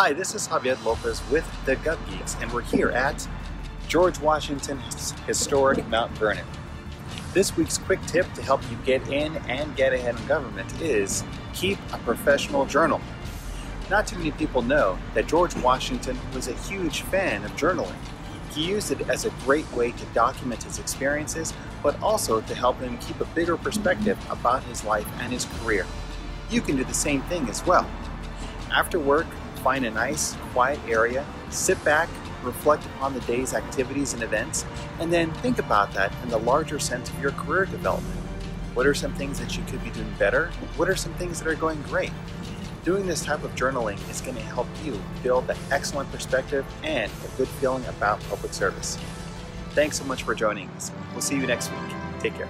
Hi, this is Javier Lopez with the Gov Geeks, and we're here at George Washington's historic Mount Vernon. This week's quick tip to help you get in and get ahead in government is keep a professional journal. Not too many people know that George Washington was a huge fan of journaling. He used it as a great way to document his experiences, but also to help him keep a bigger perspective about his life and his career. You can do the same thing as well. After work, find a nice, quiet area, sit back, reflect upon the day's activities and events, and then think about that in the larger sense of your career development. What are some things that you could be doing better? What are some things that are going great? Doing this type of journaling is going to help you build an excellent perspective and a good feeling about public service. Thanks so much for joining us. We'll see you next week. Take care.